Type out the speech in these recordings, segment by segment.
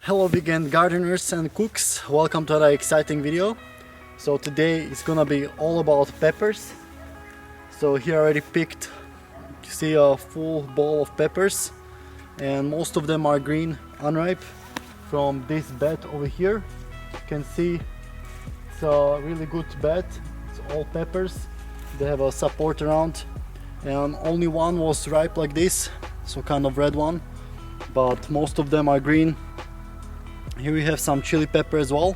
Hello vegan gardeners and cooks, welcome to another exciting video. So today it's gonna be all about peppers. So here I already picked, you see, a full bowl of peppers, and most of them are green, unripe, from this bed over here. You can see it's a really good bed, it's all peppers, they have a support around, and only one was ripe like this, so kind of red one, but most of them are green. Here we have some chili pepper as well.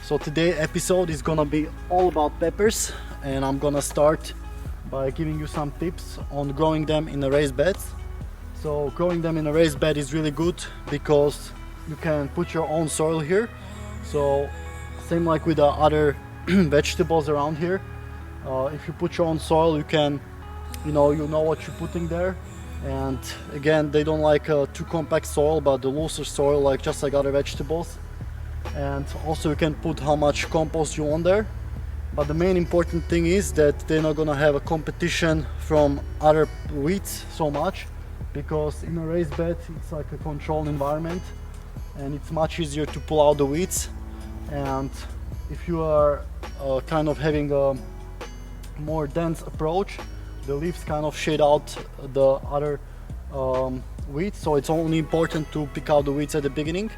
So today's episode is gonna be all about peppers, and I'm gonna start by giving you some tips on growing them in a raised beds. So growing them in a raised bed is really good because you can put your own soil here. So same like with the other vegetables around here. If you put your own soil, you know what you're putting there. And again, they don't like too compact soil, but the looser soil, just like other vegetables. And also you can put how much compost you want there, but the main important thing is that they're not gonna have a competition from other weeds so much, because in a raised bed it's like a controlled environment and it's much easier to pull out the weeds. And if you are kind of having a more dense approach, the leaves kind of shade out the other weeds, so it's only important to pick out the weeds at the beginning,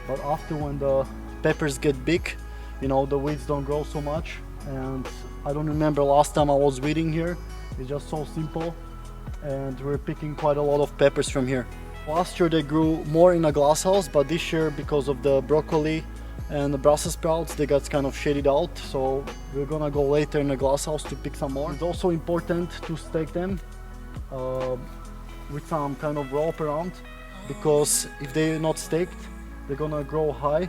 but after, when the peppers get big, the weeds don't grow so much. And I don't remember last time I was weeding here. It's just so simple, and we're picking quite a lot of peppers from here. Last year they grew more in a glass house, but this year, because of the broccoli and the Brussels sprouts, they got kind of shaded out, so we're gonna go later in the glass house to pick some more. It's also important to stake them with some kind of rope around, because if they're not staked, they're gonna grow high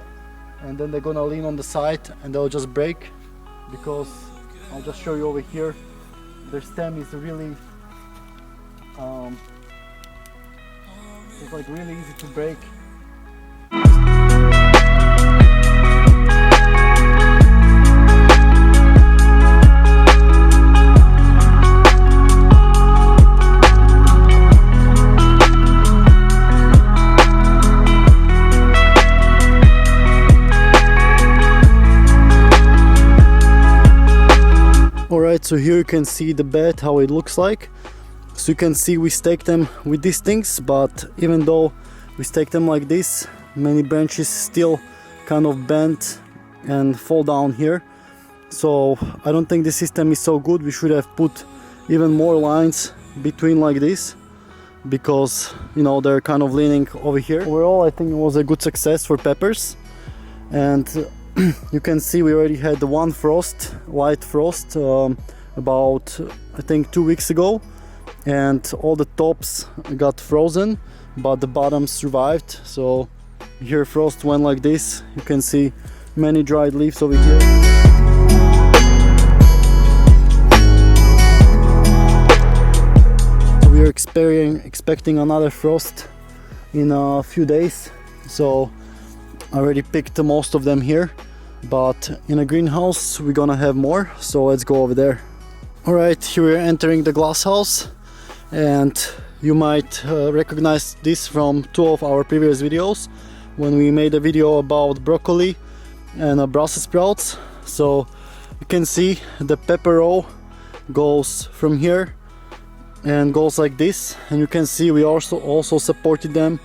and then they're gonna lean on the side and they'll just break, because I'll just show you over here, their stem is really it's like really easy to break. Alright, so here you can see the bed, how it looks like. So you can see we stake them with these things, but even though we stake them like this, many branches still kind of bend and fall down here. So I don't think the system is so good. We should have put even more lines between like this, because they're kind of leaning over here. Overall, I think it was a good success for peppers. And you can see we already had one frost, light frost, about I think 2 weeks ago, and all the tops got frozen but the bottoms survived. So here frost went like this, you can see many dried leaves over here. So we are expecting another frost in a few days, so I already picked most of them here, but in a greenhouse we're gonna have more, so let's go over there. Alright, here we're entering the glass house, and you might recognize this from two of our previous videos when we made a video about broccoli and Brussels sprouts. So you can see the pepper row goes from here and goes like this, and you can see we also supported them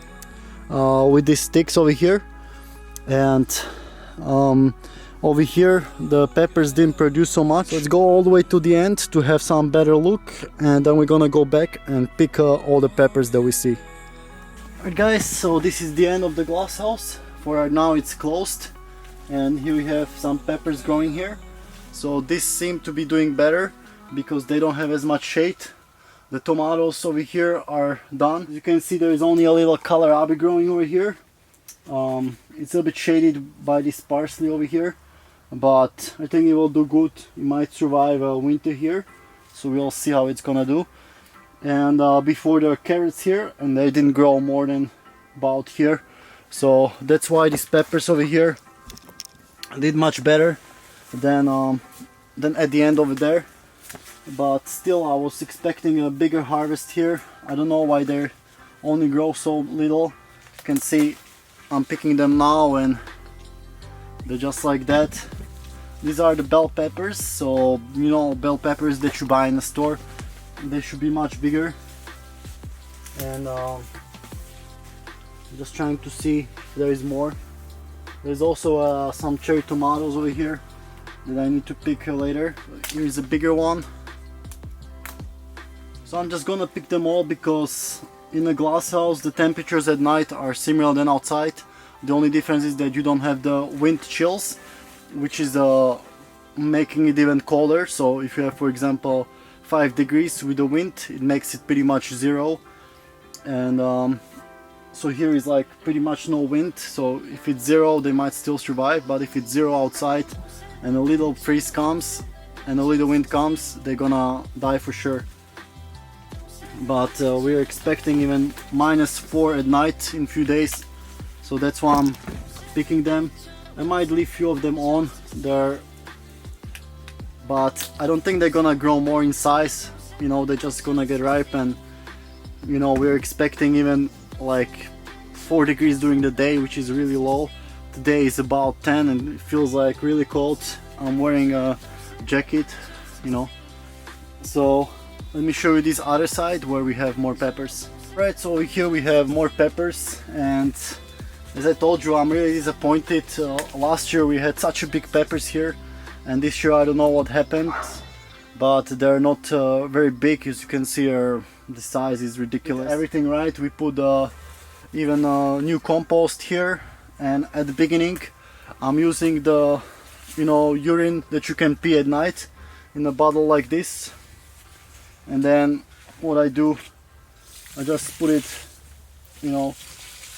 with these sticks over here. And over here the peppers didn't produce so much. Let's go all the way to the end to have some better look, and then we're gonna go back and pick all the peppers that we see. Alright guys, so this is the end of the glass house. For right now it's closed, and here we have some peppers growing here. So this seem to be doing better because they don't have as much shade. The tomatoes over here are done. As you can see, there is only a little kohlrabi growing over here. It's a little bit shaded by this parsley over here, but I think it will do good. It might survive a winter here, so we'll see how it's gonna do. And before, there are carrots here, and they didn't grow more than about here, so that's why these peppers over here did much better than at the end over there. But still, I was expecting a bigger harvest here. I don't know why they only grow so little. You can see I'm picking them now and they're just like that. These are the bell peppers, so you know, bell peppers that you buy in the store, they should be much bigger. And just trying to see if there is more. There's also some cherry tomatoes over here that I need to pick later. Here's a bigger one. So I'm just gonna pick them all because in a glass house the temperatures at night are similar than outside. The only difference is that you don't have the wind chills, which is making it even colder. So if you have, for example, 5 degrees with the wind, it makes it pretty much 0. And so here is like pretty much no wind, so if it's 0 they might still survive, but if it's 0 outside and a little freeze comes and a little wind comes, they're gonna die for sure. But we're expecting even -4 at night in a few days, so that's why I'm picking them. I might leave few of them on there, but I don't think they're gonna grow more in size. You know, they're just gonna get ripe, and you know, we're expecting even like 4 degrees during the day, which is really low. Today is about 10 and it feels like really cold. I'm wearing a jacket, you know. So let me show you this other side where we have more peppers. Right, so here we have more peppers, and as I told you, I'm really disappointed. Last year we had such a big peppers here, and this year I don't know what happened, but they're not very big. As you can see, the size is ridiculous. Everything right. We put even new compost here, and at the beginning I'm using the, you know, urine that you can pee at night in a bottle like this. And then what I do, I just put it, you know,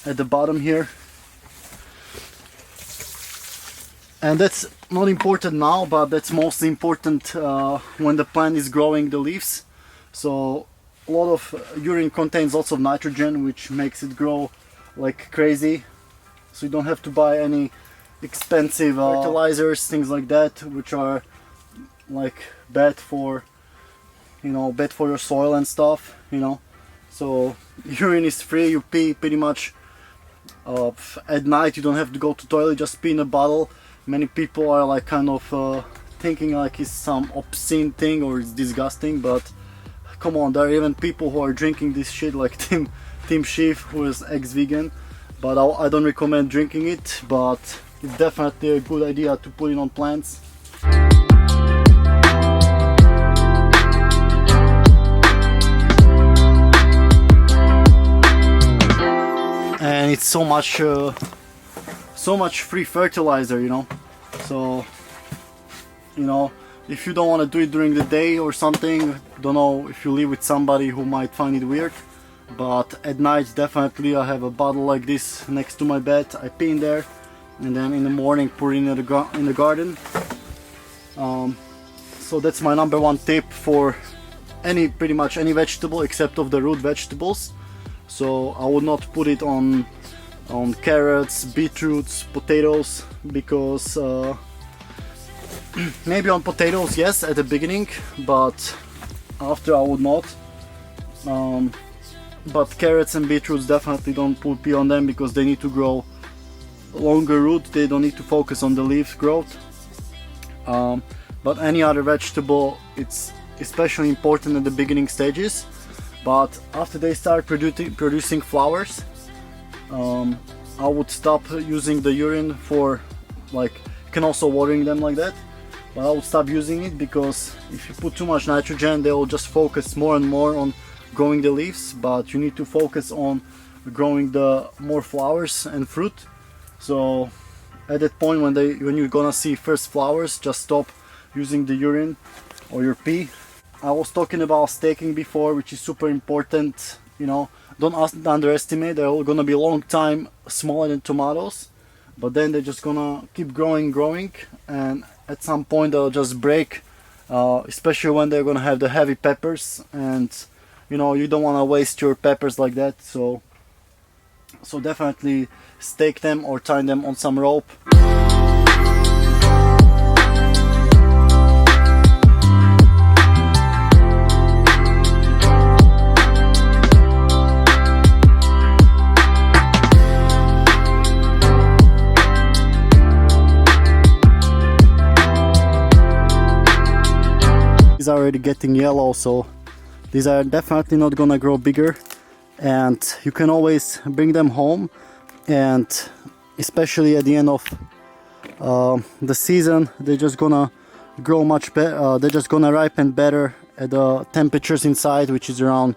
at the bottom here. And that's not important now, but that's mostly important when the plant is growing the leaves. So a lot of urine contains lots of nitrogen, which makes it grow like crazy. So you don't have to buy any expensive fertilizers, things like that, which are like bad for, you know, bad for your soil and stuff, you know. So urine is free. You pee pretty much at night. You don't have to go to toilet, just pee in a bottle. Many people are like kind of thinking like it's some obscene thing or it's disgusting, but come on, there are even people who are drinking this shit, like Tim Schiff, who is ex-vegan, but I don't recommend drinking it, but it's definitely a good idea to put it on plants. And it's so much free fertilizer, you know. So, you know, if you don't want to do it during the day or something, don't know if you live with somebody who might find it weird, but at night definitely I have a bottle like this next to my bed. I pee in there, and then in the morning put it in the garden. So that's my number one tip for pretty much any vegetable except of the root vegetables. So I would not put it on carrots, beetroots, potatoes, because maybe on potatoes, yes, at the beginning, but after I would not. But carrots and beetroots definitely don't put pea on them, because they need to grow longer root. They don't need to focus on the leaf growth. But any other vegetable, it's especially important at the beginning stages. But after they start producing flowers, I would stop using the urine for, like, you can also watering them like that, but I would stop using it, because if you put too much nitrogen, they will just focus more and more on growing the leaves, but you need to focus on growing the more flowers and fruit. So at that point, when you're gonna see first flowers, just stop using the urine or your pee. I was talking about staking before, which is super important. You know, don't underestimate. They're all gonna be a long time smaller than tomatoes, but then they're just gonna keep growing, and at some point they'll just break, especially when they're gonna have the heavy peppers, and you know, you don't want to waste your peppers like that. So definitely stake them or tie them on some rope. these are already getting yellow, so these are definitely not gonna grow bigger. And you can always bring them home, and especially at the end of the season, they're just gonna grow much better. They're just gonna ripen better at the temperatures inside, which is around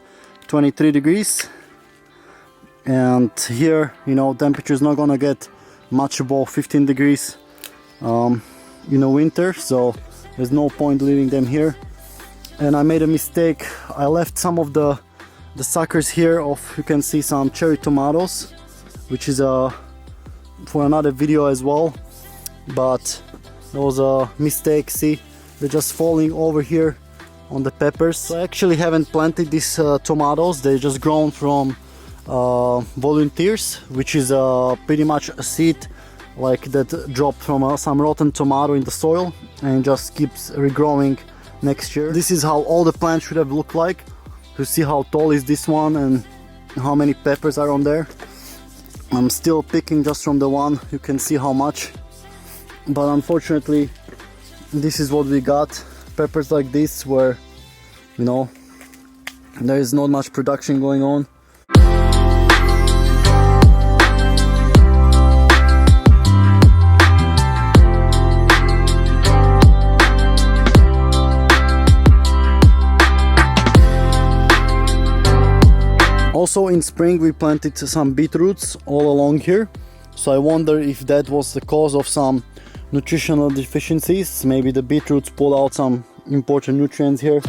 23 degrees. And here, you know, temperature is not gonna get much above 15 degrees in the winter, so there's no point leaving them here. And I made a mistake. I left some of the suckers here of, you can see, some cherry tomatoes, which is for another video as well, but it was a mistake. See, they're just falling over here on the peppers. So I actually haven't planted these tomatoes. They're just grown from volunteers, which is pretty much a seed like that dropped from some rotten tomato in the soil and just keeps regrowing next year. This is how all the plants should have looked like. To see how tall is this one and how many peppers are on there. I'm still picking just from the one, you can see how much, but unfortunately this is what we got. Peppers like this, where, you know, there is not much production going on. Also in spring we planted some beetroots all along here, so I wonder if that was the cause of some nutritional deficiencies. Maybe the beetroots pull out some important nutrients here.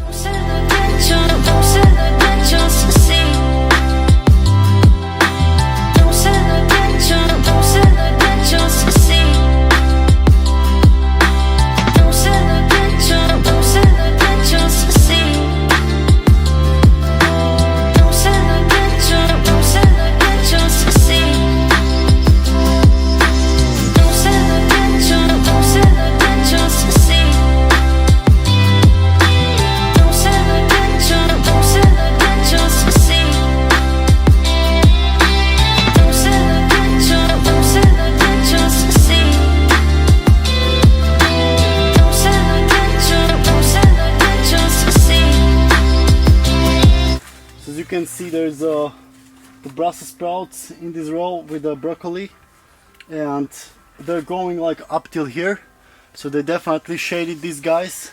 You can see there's the Brussels sprouts in this row with the broccoli, and they're going like up till here, so they definitely shaded these guys,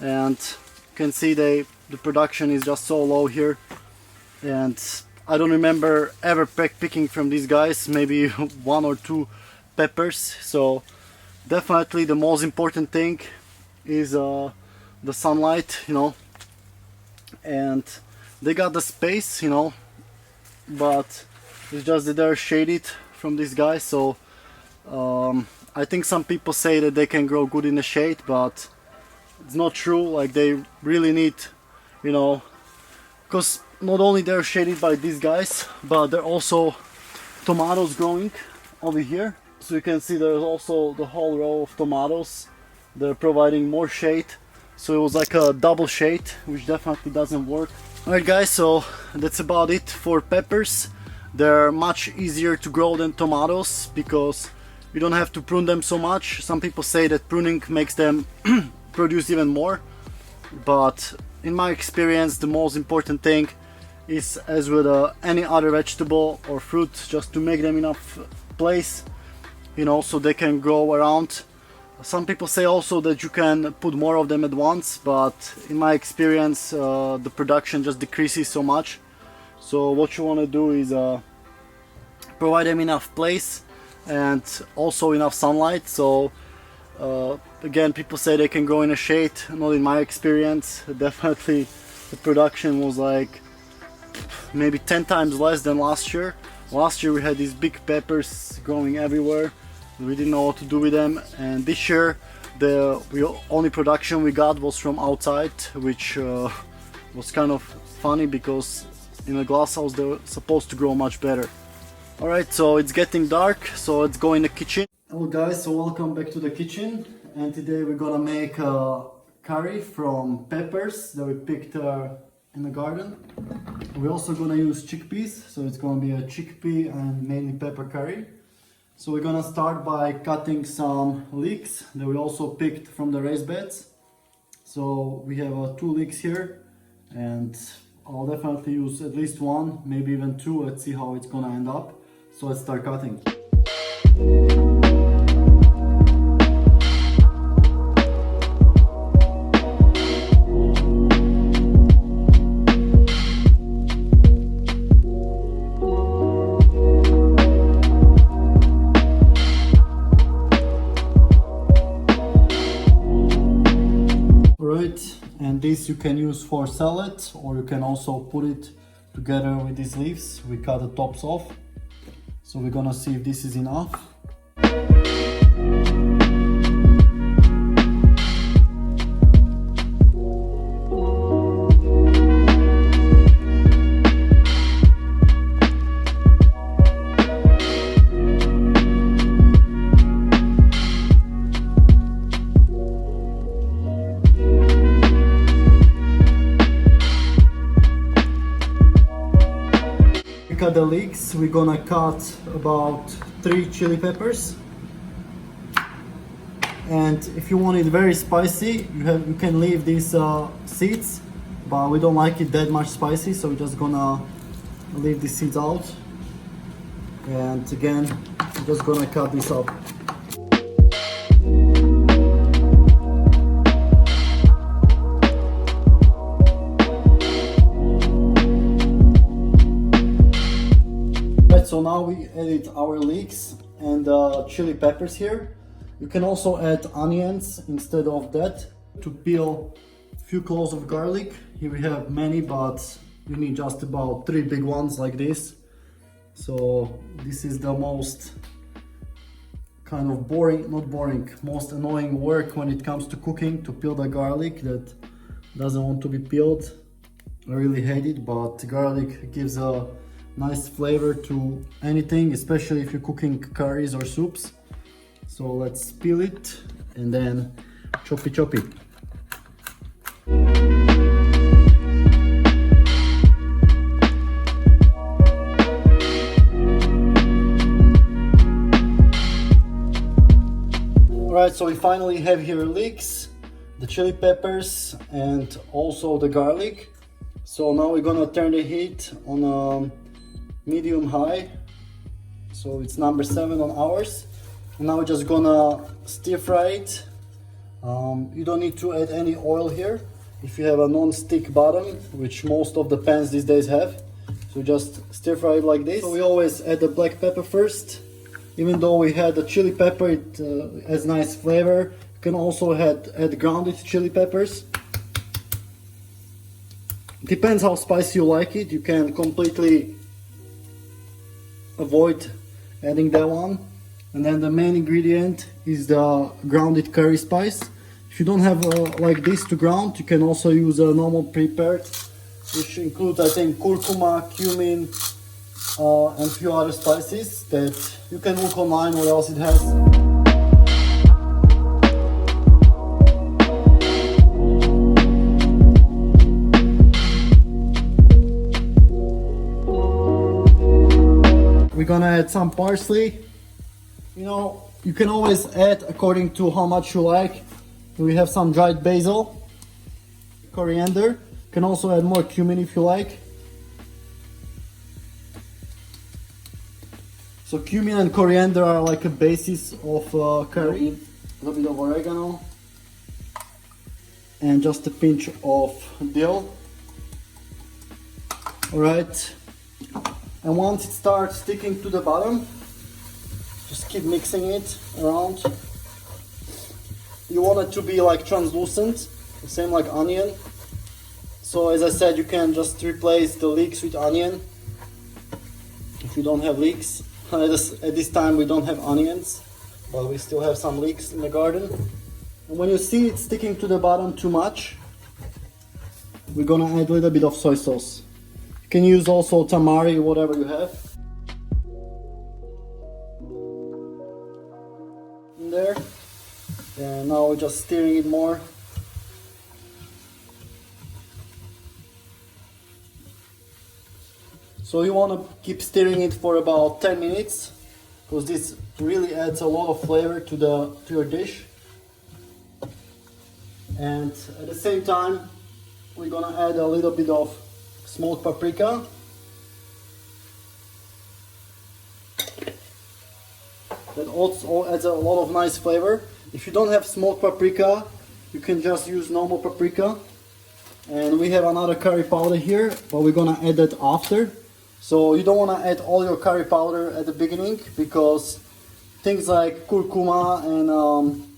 and you can see the production is just so low here. And I don't remember ever picking from these guys, maybe 1 or 2 peppers. So definitely the most important thing is the sunlight, you know, and they got the space, you know, but it's just that they're shaded from this guy. So I think some people say that they can grow good in the shade, but it's not true. Like, they really need, you know, because not only they're shaded by these guys, but they're also tomatoes growing over here. So you can see there's also the whole row of tomatoes. They're providing more shade, so it was like a double shade, which definitely doesn't work. Alright guys, so that's about it for peppers. They're much easier to grow than tomatoes because you don't have to prune them so much. Some people say that pruning makes them produce even more, but in my experience the most important thing is, as with any other vegetable or fruit, just to make them enough place, you know, so they can grow around. Some people say also that you can put more of them at once, but in my experience the production just decreases so much. So what you want to do is provide them enough place and also enough sunlight. So again, people say they can grow in a shade. Not in my experience. Definitely the production was like maybe 10 times less than last year. Last year we had these big peppers growing everywhere. We didn't know what to do with them, and this year the only production we got was from outside, which was kind of funny because in a glass house they're supposed to grow much better. Alright, so it's getting dark, so let's go in the kitchen. Hello guys, so welcome back to the kitchen, and today we're gonna make a curry from peppers that we picked in the garden. We're also gonna use chickpeas, so it's gonna be a chickpea and mainly pepper curry. So we're gonna start by cutting some leeks that we also picked from the raised beds. So we have 2 leeks here, and I'll definitely use at least 1, maybe even 2. Let's see how it's gonna end up. So let's start cutting. And this you can use for salad, or you can also put it together with these leaves. We cut the tops off, so we're gonna see if this is enough. Cut the leeks. We're gonna cut about 3 chili peppers, and if you want it very spicy, you can leave these seeds, but we don't like it that much spicy, so we're just gonna leave the seeds out. And again, we're just gonna cut this up. So now we added our leeks and chili peppers here. You can also add onions instead of that. To peel a few cloves of garlic, here we have many, but you need just about 3 big ones like this. So this is the most kind of most annoying work when it comes to cooking, to peel the garlic that doesn't want to be peeled. I really hate it, but garlic gives a nice flavor to anything, especially if you're cooking curries or soups. So let's peel it and then chop it. Alright, so we finally have here leeks, the chili peppers, and also the garlic. So now we're gonna turn the heat on medium high, so it's number 7 on ours. And now we're just gonna stir fry it. You don't need to add any oil here if you have a non-stick bottom, which most of the pans these days have. So just stir fry it like this. So we always add the black pepper first. Even though we had the chili pepper, it has nice flavor. You can also add grounded chili peppers. Depends how spicy you like it. You can completely avoid adding that one. And then the main ingredient is the grounded curry spice. If you don't have like this to ground, you can also use a normal prepared, which includes, I think, curcuma, cumin, and a few other spices that you can look online what else it has. We're gonna add some parsley. You know, you can always add according to how much you like. We have some dried basil, coriander. You can also add more cumin if you like. So cumin and coriander are like a basis of curry. A little bit of oregano and just a pinch of dill. Alright. And once it starts sticking to the bottom, just keep mixing it around. You want it to be like translucent, the same like onion. So as I said, you can just replace the leeks with onion if you don't have leeks. At this time we don't have onions, but we still have some leeks in the garden. And when you see it sticking to the bottom too much, we're gonna add a little bit of soy sauce. You can use also tamari, whatever you have. In there. And now we're just stirring it more. So you want to keep stirring it for about 10 minutes, because this really adds a lot of flavor to your dish. And at the same time, we're gonna add a little bit of smoked paprika. That also adds a lot of nice flavor. If you don't have smoked paprika, you can just use normal paprika. And we have another curry powder here, but we're gonna add that after. So you don't wanna add all your curry powder at the beginning, because things like curcuma and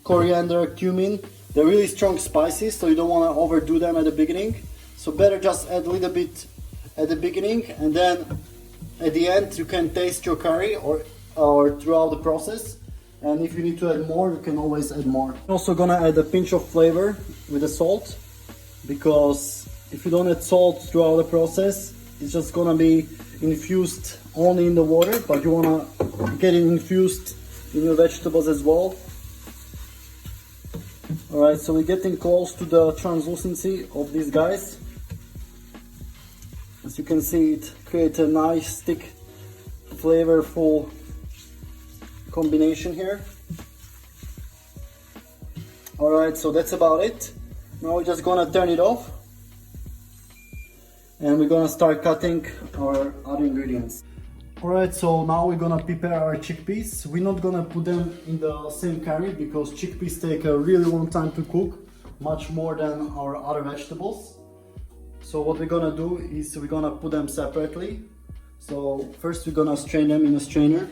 coriander, cumin, they're really strong spices, so you don't wanna overdo them at the beginning. So better just add a little bit at the beginning, and then at the end you can taste your curry or throughout the process. And if you need to add more, you can always add more. Also gonna add a pinch of flavor with the salt, because if you don't add salt throughout the process, it's just gonna be infused only in the water, but you wanna get it infused in your vegetables as well. Alright, so we're getting close to the translucency of these guys. As you can see, it creates a nice, thick, flavorful combination here. Alright, so that's about it. Now we're just gonna turn it off, and we're gonna start cutting our other ingredients. Alright, so now we're gonna prepare our chickpeas. We're not gonna put them in the same curry, because chickpeas take a really long time to cook, much more than our other vegetables. So what we're gonna do is we're gonna put them separately. So first we're gonna strain them in a strainer.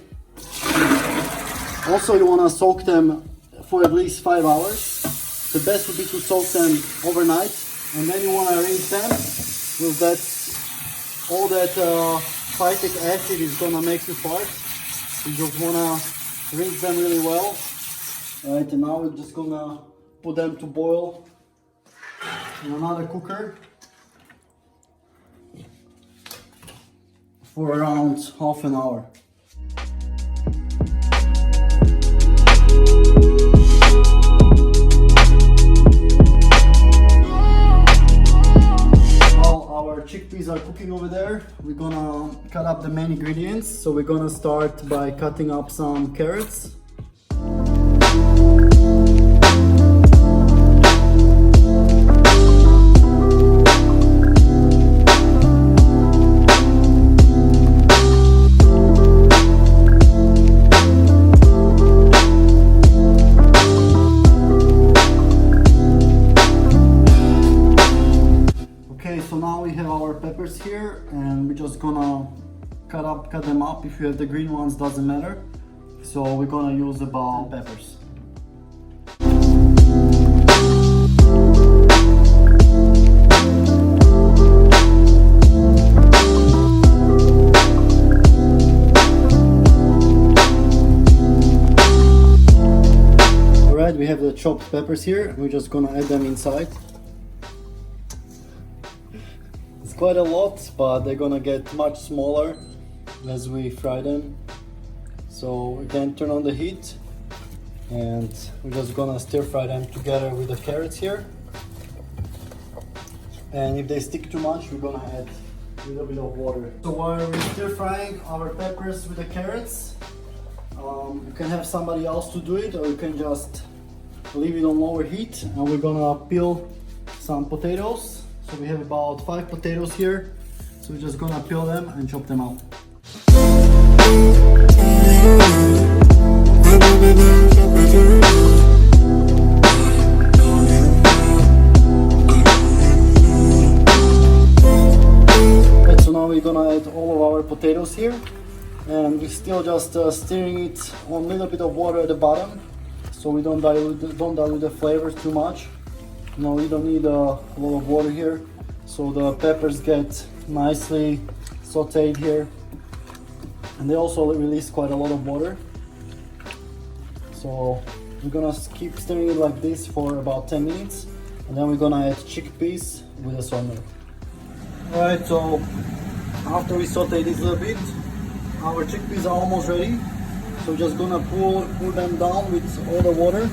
Also, you wanna soak them for at least 5 hours. The best would be to soak them overnight, and then you wanna rinse them with that, all that phytic acid is gonna make you fart. You just wanna rinse them really well. Alright, and now we're just gonna put them to boil in another cooker for around half an hour. Chickpeas are cooking over there. We're gonna cut up the main ingredients. So we're gonna start by cutting up some carrots. So now we have our peppers here, and we're just gonna cut them up. If you have the green ones, doesn't matter. So we're gonna use about peppers. Alright, we have the chopped peppers here. We're just gonna add them inside. Quite a lot, but they're gonna get much smaller as we fry them. So again, turn on the heat, and we're just gonna stir fry them together with the carrots here. And if they stick too much, we're gonna add a little bit of water. So while we're stir frying our peppers with the carrots, you can have somebody else to do it, or you can just leave it on lower heat. And we're gonna peel some potatoes. So we have about 5 potatoes here, so we're just gonna peel them and chop them up. Right, so now we're gonna add all of our potatoes here, and we're still just stirring it on a little bit of water at the bottom, so we don't dilute the flavors too much. No, we don't need a lot of water here, so the peppers get nicely sauteed here, and they also release quite a lot of water. So we're gonna keep stirring it like this for about 10 minutes, and then we're gonna add chickpeas with the soy milk. Alright, so after we saute this a little bit, our chickpeas are almost ready. So we're just gonna pour them down with all the water.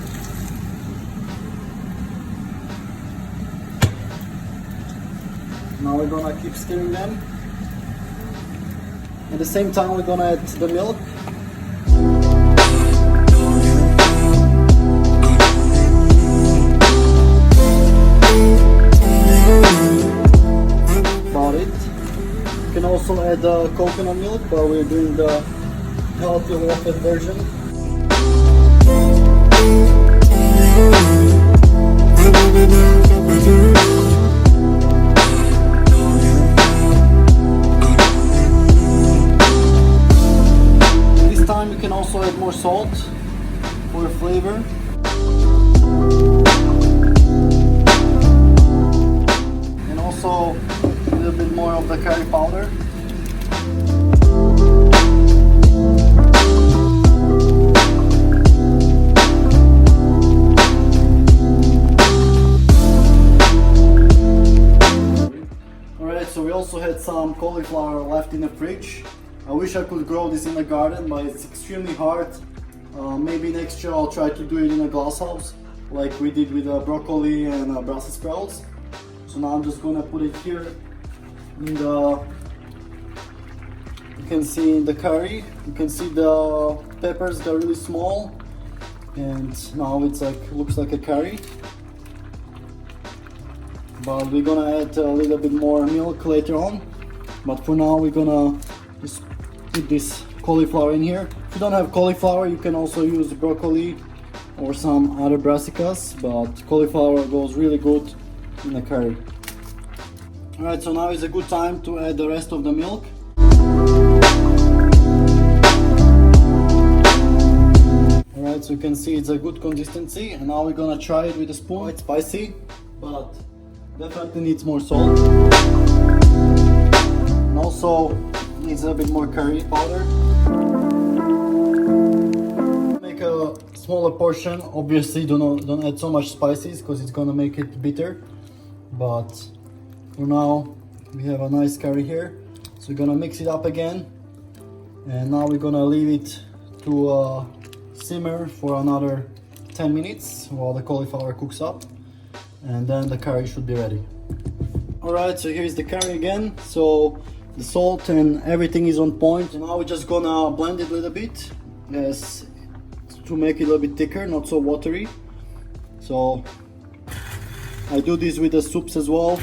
Now we're gonna keep stirring them. At the same time, we're gonna add the milk. add coconut milk, but we're doing the healthy whole fat version. This time you can also add more salt for flavor. And also a little bit more of the curry powder. So we also had some cauliflower left in the fridge. I wish I could grow this in the garden, but it's extremely hard. Maybe next year I'll try to do it in a glass house, like we did with broccoli and Brussels sprouts. So now I'm just gonna put it here in the, you can see in the curry, you can see the peppers, they're really small, and now it's like, looks like a curry. But we're gonna add a little bit more milk later on. But for now we're gonna just put this cauliflower in here. If you don't have cauliflower, you can also use broccoli or some other brassicas, but cauliflower goes really good in a curry. Alright, so now is a good time to add the rest of the milk. Alright, so you can see it's a good consistency, and now we're gonna try it with a spoon. It's spicy, but definitely needs more salt. And also needs a bit more curry powder. Make a smaller portion. Obviously don't add so much spices because it's gonna make it bitter. But for now we have a nice curry here. So we're gonna mix it up again. And now we're gonna leave it to simmer for another 10 minutes while the cauliflower cooks up. And then the curry should be ready. Alright, so here's the curry again. So the salt and everything is on point. And now we're just gonna blend it a little bit as to make it a little bit thicker, not so watery. So I do this with the soups as well.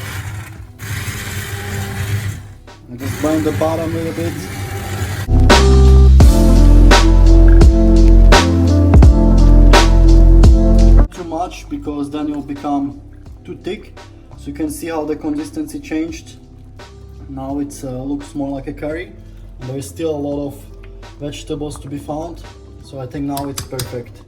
I just blend the bottom a little bit. Too much, because then it will become too thick. So you can see how the consistency changed. Now it looks more like a curry. There is still a lot of vegetables to be found, so I think now it's perfect.